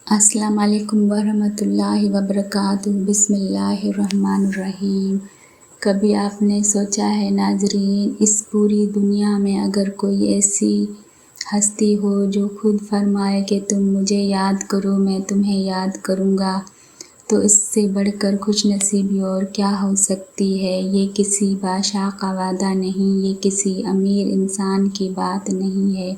السلام علیکم ورحمۃ اللہ وبرکاتہ۔ بسم اللہ الرحمن الرحیم۔ کبھی آپ نے سوچا ہے ناظرین، اس پوری دنیا میں اگر کوئی ایسی ہستی ہو جو خود فرمائے کہ تم مجھے یاد کرو میں تمہیں یاد کروں گا، تو اس سے بڑھ کر خوش نصیبی اور کیا ہو سکتی ہے؟ یہ کسی بادشاہ کا وعدہ نہیں، یہ کسی امیر انسان کی بات نہیں ہے،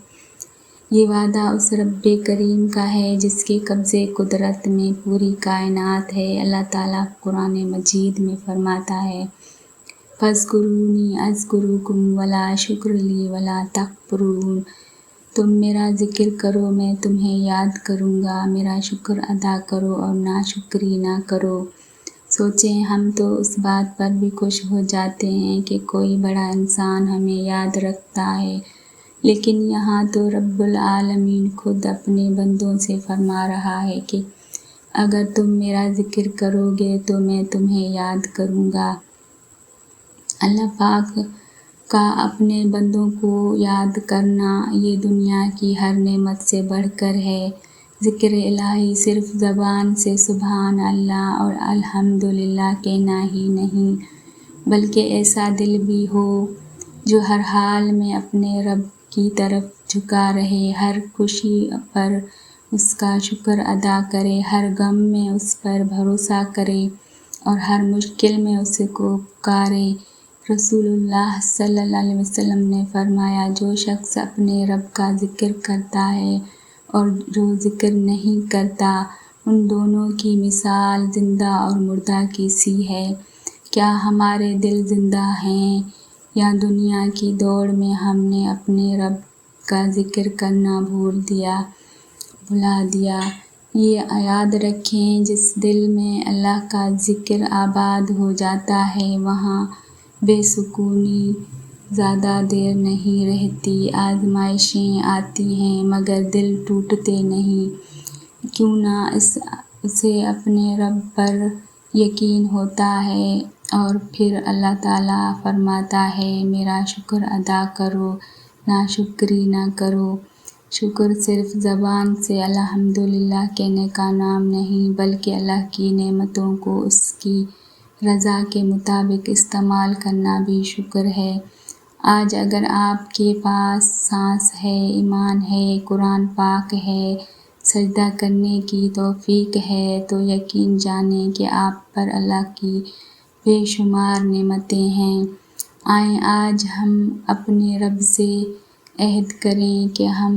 یہ وعدہ اس رب کریم کا ہے جس کے قبضے قدرت میں پوری کائنات ہے۔ اللہ تعالیٰ قرآن مجید میں فرماتا ہے، فَاذْكُرُونِی أَذْكُرْكُمْ وَلَا شُکْرَ لِی وَلَا تَکْفُرُونَ۔ تم میرا ذکر کرو میں تمہیں یاد کروں گا، میرا شکر ادا کرو اور ناشکری نہ کرو۔ سوچیں، ہم تو اس بات پر بھی خوش ہو جاتے ہیں کہ کوئی بڑا انسان ہمیں یاد رکھتا ہے، لیکن یہاں تو رب العالمین خود اپنے بندوں سے فرما رہا ہے کہ اگر تم میرا ذکر کرو گے تو میں تمہیں یاد کروں گا۔ اللہ پاک کا اپنے بندوں کو یاد کرنا یہ دنیا کی ہر نعمت سے بڑھ کر ہے۔ ذکر الہی صرف زبان سے سبحان اللہ اور الحمدللہ کہنا ہی نہیں، بلکہ ایسا دل بھی ہو جو ہر حال میں اپنے رب کی طرف جھکا رہے، ہر خوشی پر اس کا شکر ادا کرے، ہر غم میں اس پر بھروسہ کرے اور ہر مشکل میں اس کو پکارے۔ رسول اللہ صلی اللہ علیہ وسلم نے فرمایا، جو شخص اپنے رب کا ذکر کرتا ہے اور جو ذکر نہیں کرتا، ان دونوں کی مثال زندہ اور مردہ کی سی ہے۔ کیا ہمارے دل زندہ ہیں یا دنیا کی دوڑ میں ہم نے اپنے رب کا ذکر کرنا بھلا دیا؟ یہ یاد رکھیں، جس دل میں اللہ کا ذکر آباد ہو جاتا ہے وہاں بے سکونی زیادہ دیر نہیں رہتی۔ آزمائشیں آتی ہیں مگر دل ٹوٹتے نہیں، کیوں نہ اسے اپنے رب پر یقین ہوتا ہے۔ اور پھر اللہ تعالیٰ فرماتا ہے، میرا شکر ادا کرو، ناشکری نہ کرو۔ شکر صرف زبان سے الحمدللہ کہنے کا نام نہیں، بلکہ اللہ کی نعمتوں کو اس کی رضا کے مطابق استعمال کرنا بھی شکر ہے۔ آج اگر آپ کے پاس سانس ہے، ایمان ہے، قرآن پاک ہے، سجدہ کرنے کی توفیق ہے، تو یقین جانیں کہ آپ پر اللہ کی بے شمار نعمتیں ہیں۔ آئیں آج ہم اپنے رب سے عہد کریں کہ ہم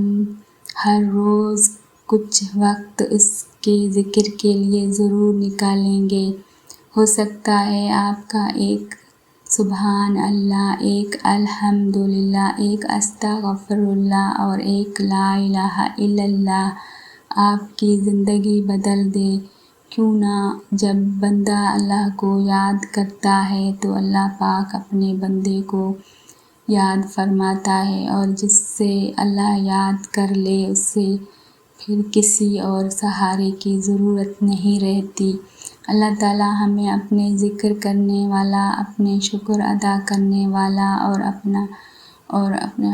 ہر روز کچھ وقت اس کے ذکر کے لیے ضرور نکالیں گے۔ ہو سکتا ہے آپ کا ایک سبحان اللہ، ایک الحمدللہ، ایک استغفر اللہ اور ایک لا الہ الا اللہ آپ کی زندگی بدل دے۔ کیوں نہ جب بندہ اللہ کو یاد کرتا ہے تو اللہ پاک اپنے بندے کو یاد فرماتا ہے، اور جس سے اللہ یاد کر لے اسے پھر کسی اور سہارے کی ضرورت نہیں رہتی۔ اللہ تعالیٰ ہمیں اپنے ذکر کرنے والا، اپنے شکر ادا کرنے والا اور اپنے